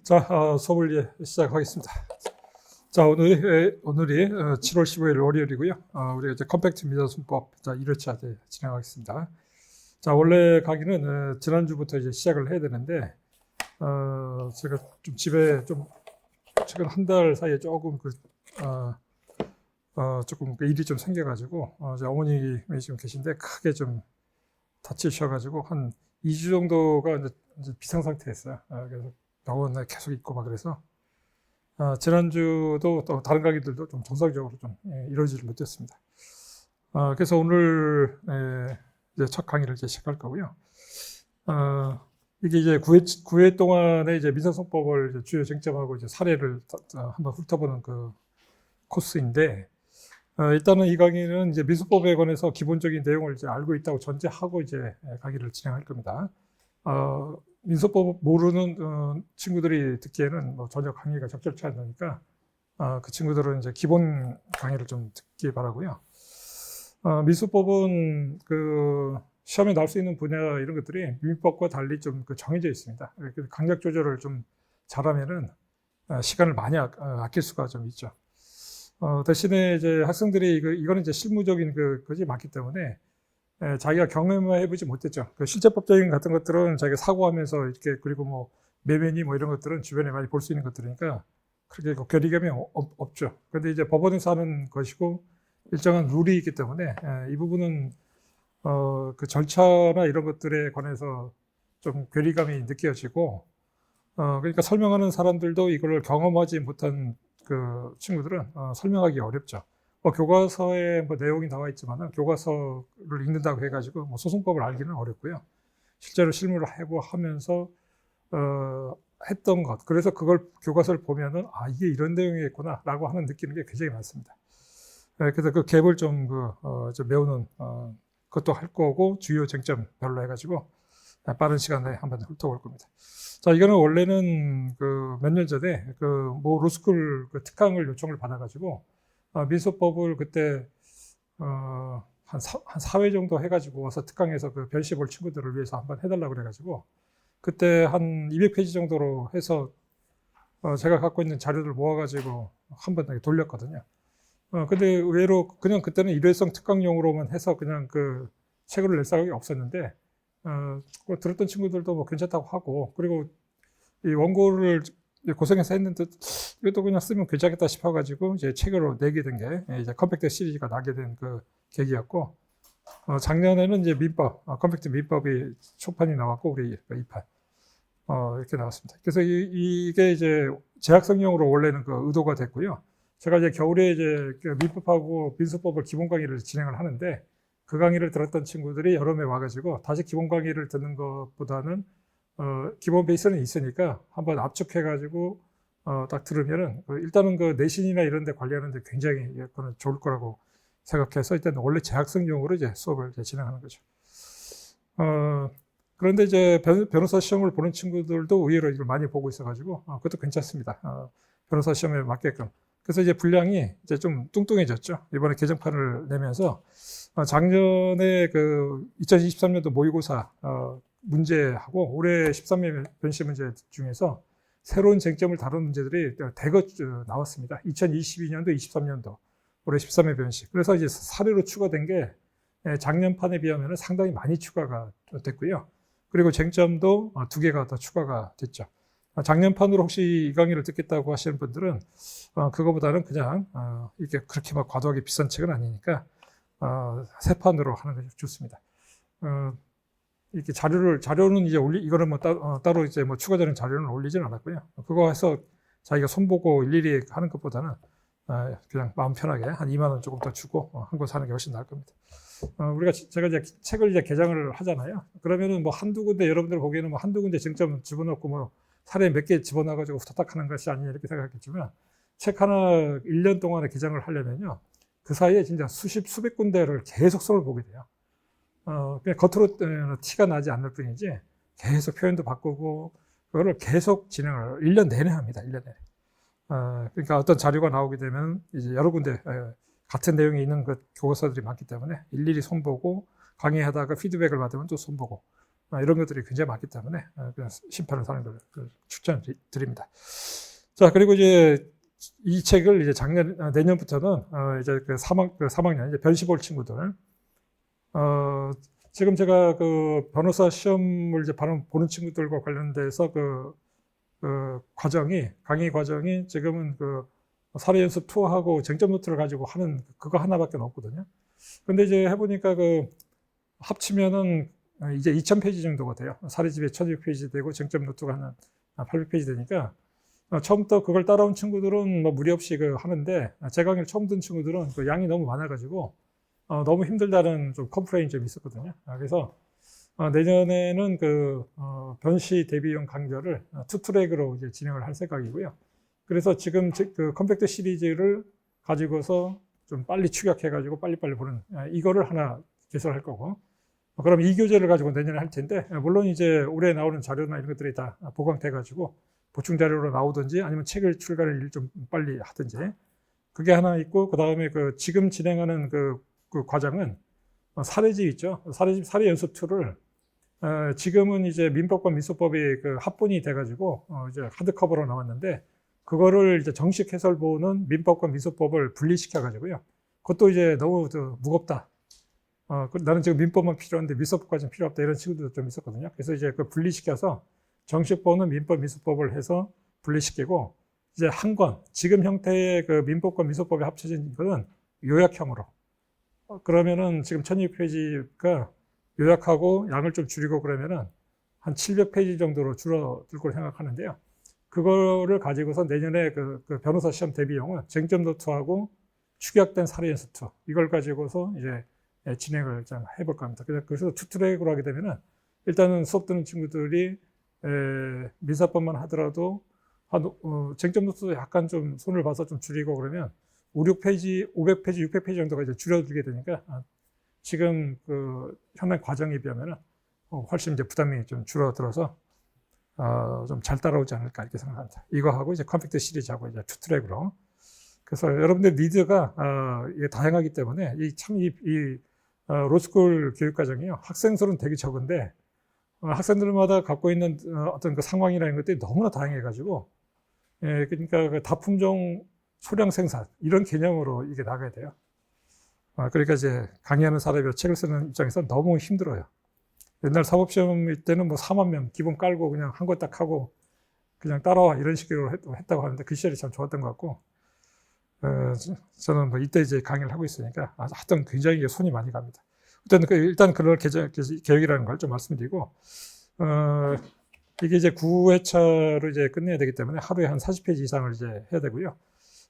자, 수업을 이제 시작하겠습니다. 자, 오늘이 7월 15일 월요일이고요. 우리가 이제 컴팩트 미자순법 1회차 진행하겠습니다. 자, 원래 강의는 지난주부터 이제 시작을 해야 되는데, 제가 좀 집에 최근 한 달 사이에 조금 조금 일이 좀 생겨가지고, 제 어머님이 지금 계신데 크게 좀 다치셔가지고 한 2주 정도가 이제 비상 상태였어요. 그래서 병원에 계속 있고 막 그래서 지난주도 또 다른 강의들도 좀 정상적으로 좀 이루어지지 못했습니다. 그래서 오늘 이제 첫 강의를 이제 시작할 거고요. 이게 이제 9회 동안의 이제 민사소송법을 이제 주요 쟁점하고 이제 사례를 한번 훑어보는 그 코스인데, 일단은 이 강의는 이제 민소법에 관해서 기본적인 내용을 이제 알고 있다고 전제하고 이제 강의를 진행할 겁니다. 민소법 모르는 친구들이 듣기에는 뭐 전혀 강의가 적절치 않으니까 그 친구들은 이제 기본 강의를 좀 듣기 바라고요. 민소법은 그 시험에 나올 수 있는 분야 이런 것들이 민법과 달리 좀 정해져 있습니다. 강약 조절을 좀 잘하면은 시간을 많이 아낄 수가 좀 있죠. 대신에 이제 학생들이 이거는 이제 실무적인 것이 많기 때문에 자기가 경험해보지 못했죠. 그 실제법적인 같은 것들은 자기가 사고하면서 이렇게, 그리고 뭐 매매니 뭐 이런 것들은 주변에 많이 볼 수 있는 것들이니까 그렇게 괴리감이 없죠. 근데 이제 법원에서 하는 것이고 일정한 룰이 있기 때문에 이 부분은 그 절차나 이런 것들에 관해서 좀 괴리감이 느껴지고, 그러니까 설명하는 사람들도 이걸 경험하지 못한 그 친구들은 설명하기 어렵죠. 교과서에 뭐 내용이 나와 있지만은 교과서를 읽는다고 해가지고 뭐 소송법을 알기는 어렵고요. 실제로 실무를 하고 하면서 했던 것, 그래서 그걸 교과서를 보면은 이게 이런 내용이겠구나라고 하는 느끼는 게 굉장히 많습니다. 그래서 그 갭을 좀 메우는 것도 할 거고, 주요 쟁점별로 해가지고 빠른 시간에 한번 훑어볼 겁니다. 자, 이거는 원래는 그 몇 년 전에 그 모 로스쿨 그 특강을 요청을 받아가지고 민소법을 그때 한 4회 정도 해가지고 와서 특강에서 그 변시 볼 친구들을 위해서 한번 해달라고 그래가지고 그때 한 200페이지 정도로 해서 제가 갖고 있는 자료를 모아가지고 한번 돌렸거든요. 근데 의외로 그냥 그때는 일회성 특강용으로만 해서 그냥 그 책을 낼 생각이 없었는데 들었던 친구들도 뭐 괜찮다고 하고, 그리고 이 원고를 고생해서 했는데 이것도 그냥 쓰면 괜찮겠다 싶어가지고 이제 책으로 내게 된 게 이제 컴팩트 시리즈가 나게 된 그 계기였고, 작년에는 이제 민법, 컴팩트 민법이 초판이 나왔고 우리 2판 이렇게 나왔습니다. 그래서 이게 이제 재학생용으로 원래는 그 의도가 됐고요. 제가 이제 겨울에 이제 민법하고 민소법을 기본 강의를 진행을 하는데, 그 강의를 들었던 친구들이 여름에 와가지고 다시 기본 강의를 듣는 것보다는 기본 베이스는 있으니까 한번 압축해가지고 딱 들으면은 일단은 그 내신이나 이런 데 관리하는데 굉장히 그거는 좋을 거라고 생각해서 일단 원래 재학생용으로 이제 수업을 이제 진행하는 거죠. 그런데 이제 변호사 시험을 보는 친구들도 의외로 이걸 많이 보고 있어가지고 그것도 괜찮습니다. 변호사 시험에 맞게끔. 그래서 이제 분량이 이제 좀 뚱뚱해졌죠. 이번에 개정판을 내면서 작년에 그 2023년도 모의고사 문제하고 올해 13회 변시 문제 중에서 새로운 쟁점을 다룬 문제들이 대거 나왔습니다. 2022년도, 23년도, 올해 13회 변시. 그래서 이제 사례로 추가된 게 작년판에 비하면 상당히 많이 추가가 됐고요. 그리고 쟁점도 2개가 더 추가가 됐죠. 작년판으로 혹시 이 강의를 듣겠다고 하시는 분들은 그거보다는 그냥 이렇게 그렇게 막 과도하게 비싼 책은 아니니까 새 판으로 하는 게 좋습니다. 이렇게 자료는 이제 이거는 뭐 따로 이제 뭐 추가되는 자료는 올리진 않았고요. 그거 해서 자기가 손보고 일일이 하는 것보다는 그냥 마음 편하게 한 2만 원 조금 더 주고 한 권 사는 게 훨씬 나을 겁니다. 제가 이제 책을 이제 개정을 하잖아요. 그러면은 뭐 한두 군데, 여러분들 보기에는 뭐 한두 군데 쟁점 집어넣고 뭐 사례 몇 개 집어넣어가지고 후다닥 하는 것이 아니냐 이렇게 생각했겠지만, 책 하나 1년 동안에 개정을 하려면요, 그 사이에 진짜 수백 군데를 계속 손을 보게 돼요. 그냥 겉으로 티가 나지 않을 뿐이지 계속 표현도 바꾸고 그거를 계속 진행을 1년 내내 합니다. 1년 내내. 그러니까 어떤 자료가 나오게 되면 이제 여러 군데 같은 내용이 있는 그 교과서들이 많기 때문에 일일이 손보고, 강의하다가 피드백을 받으면 또 손보고, 이런 것들이 굉장히 많기 때문에 그냥 심판을 사는 걸 추천드립니다. 자, 그리고 이제 이 책을 이제 내년부터는 이제 그 3학년 이제 변시 볼 친구들, 지금 제가 그 변호사 시험을 이제 보는 친구들과 관련돼서 강의 과정이 지금은 그 사례 연습 투어하고 쟁점 노트를 가지고 하는 그거 하나밖에 없거든요. 근데 이제 해보니까 합치면은 이제 2000페이지 정도가 돼요. 사례집에 1600페이지 되고 쟁점 노트가 한 800페이지 되니까 처음부터 그걸 따라온 친구들은 뭐 무리 없이 하는데 제 강의를 처음 듣는 친구들은 그 양이 너무 많아가지고 너무 힘들다는 좀 컴플레인이 좀 있었거든요. 그래서 내년에는 변시 대비용 강좌를 투트랙으로 이제 진행을 할 생각이고요. 그래서 지금 그 컴팩트 시리즈를 가지고서 좀 빨리 축약해가지고 빨리빨리 보는 이거를 하나 개설할 거고, 그럼 이 교재를 가지고 내년에 할 텐데, 물론 이제 올해 나오는 자료나 이런 것들이 다 보강돼가지고 보충 자료로 나오든지 아니면 책을 출간을 좀 빨리 하든지 그게 하나 있고, 그 다음에 지금 진행하는 그 과정은 사례집 있죠. 사례 연습 2를 지금은 이제 민법과 민소법이 합본이 돼가지고 이제 하드커버로 나왔는데, 그거를 이제 정식 해설본은 민법과 민소법을 분리시켜가지고요. 그것도 이제 너무 무겁다. 나는 지금 민법만 필요한데 민소법까지는 필요 없다. 이런 친구들도 좀 있었거든요. 그래서 이제 분리시켜서 정식본은 민법, 민소법을 해서 분리시키고, 이제 한 권, 지금 형태의 민법과 민소법이 합쳐진 것은 요약형으로. 그러면은 지금 1200페이지가 요약하고 양을 좀 줄이고 그러면은 한 700페이지 정도로 줄어들 걸 생각하는데요. 그거를 가지고서 내년에 변호사 시험 대비용은 쟁점 노트하고 축약된 사례 연습 투, 이걸 가지고서 이제 진행을 좀 해볼까 합니다. 그래서 투트랙으로 하게 되면은 일단은 수업 듣는 친구들이 민사법만 하더라도 쟁점 노트도 약간 좀 손을 봐서 좀 줄이고 그러면 500페이지, 600페이지 정도가 이제 줄어들게 되니까 지금 현행 과정에 비하면은 훨씬 이제 부담이 좀 줄어들어서 좀 잘 따라오지 않을까 이렇게 생각합니다. 이거하고 이제 컴팩트 시리즈하고 이제 투트랙으로. 그래서 여러분들 니드가 이게 다양하기 때문에 이 로스쿨 교육 과정이요, 학생 수는 되게 적은데 학생들마다 갖고 있는 어떤 상황이라는 것들이 너무나 다양해가지고, 그러니까 다품종 소량 생산 이런 개념으로 이게 나가야 돼요. 그러니까 이제 강의하는 사람이 책을 쓰는 입장에서 너무 힘들어요. 옛날 사법시험 때는 뭐 4만 명 기본 깔고 그냥 한 거 딱 하고 그냥 따라와 이런 식으로 했다고 하는데 그 시절이 참 좋았던 것 같고, 저는 뭐 이때 이제 강의를 하고 있으니까 하여튼 굉장히 손이 많이 갑니다. 일단 그걸 계획이라는 걸 좀 말씀드리고, 이게 이제 9회차로 이제 끝내야 되기 때문에 하루에 한 40페이지 이상을 이제 해야 되고요.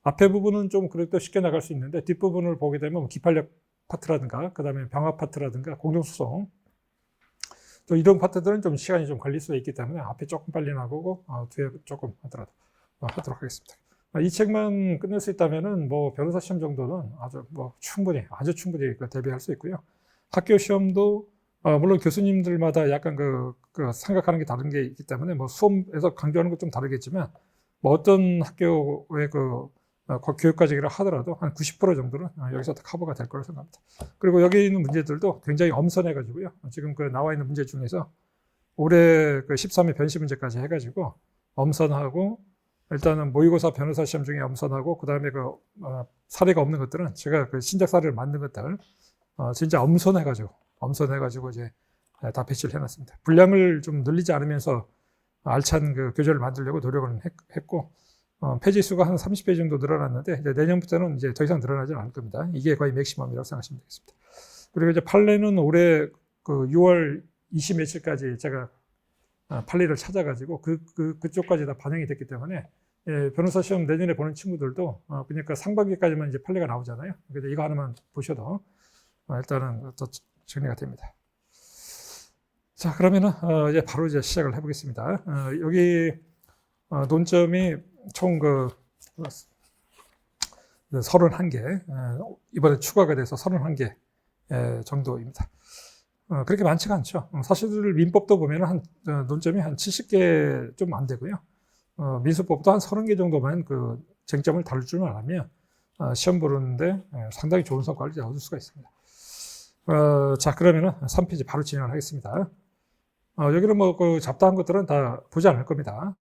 앞에 부분은 좀 그래도 쉽게 나갈 수 있는데 뒷부분을 보게 되면 기판력 파트라든가 그 다음에 병합 파트라든가 공정소송, 또 이런 파트들은 좀 시간이 좀 걸릴 수 있기 때문에 앞에 조금 빨리 나가고 뒤에 조금 하도록 하겠습니다. 이 책만 끝낼 수 있다면은 뭐 변호사 시험 정도는 아주 충분히 대비할 수 있고요. 학교 시험도 물론 교수님들마다 약간 생각하는 게 다른 게 있기 때문에 뭐 수업에서 강조하는 것 좀 다르겠지만, 뭐 어떤 학교의 교육 과정이라 하더라도 한 90% 정도는 여기서 다 커버가 될 거라고 생각합니다. 그리고 여기 있는 문제들도 굉장히 엄선해가지고요. 지금 나와 있는 문제 중에서 올해 13회 변시 문제까지 해가지고 엄선하고, 일단은 모의고사 변호사 시험 중에 엄선하고, 그 다음에 사례가 없는 것들은 제가 신작 사례를 만든 것들 진짜 엄선해가지고 이제 다 배치를 해놨습니다. 분량을 좀 늘리지 않으면서 알찬 교재를 만들려고 노력을 했고, 페이지 수가 한 30페이지 정도 늘어났는데 이제 내년부터는 이제 더 이상 늘어나지 않을 겁니다. 이게 거의 맥시멈이라고 생각하시면 되겠습니다. 그리고 이제 판례는 올해 6월 20 며칠까지 제가 판례를 찾아가지고 그쪽까지 다 반영이 됐기 때문에, 변호사 시험 내년에 보는 친구들도 그러니까 상반기까지만 이제 판례가 나오잖아요. 그래서 이거 하나만 보셔도 일단은 또 정리가 됩니다. 자, 그러면은 이제 바로 이제 시작을 해보겠습니다. 여기 논점이 총 31개, 이번에 추가가 돼서 31개 정도입니다. 그렇게 많지가 않죠. 사실 민법도 보면 논점이 한 70개 좀 안 되고요. 민수법도 한 30개 정도만 쟁점을 다룰 줄만 알면 시험 보는데 상당히 좋은 성과를 얻을 수가 있습니다. 자, 그러면은 3페이지 바로 진행을 하겠습니다. 여기는 뭐 그 잡다한 것들은 다 보지 않을 겁니다.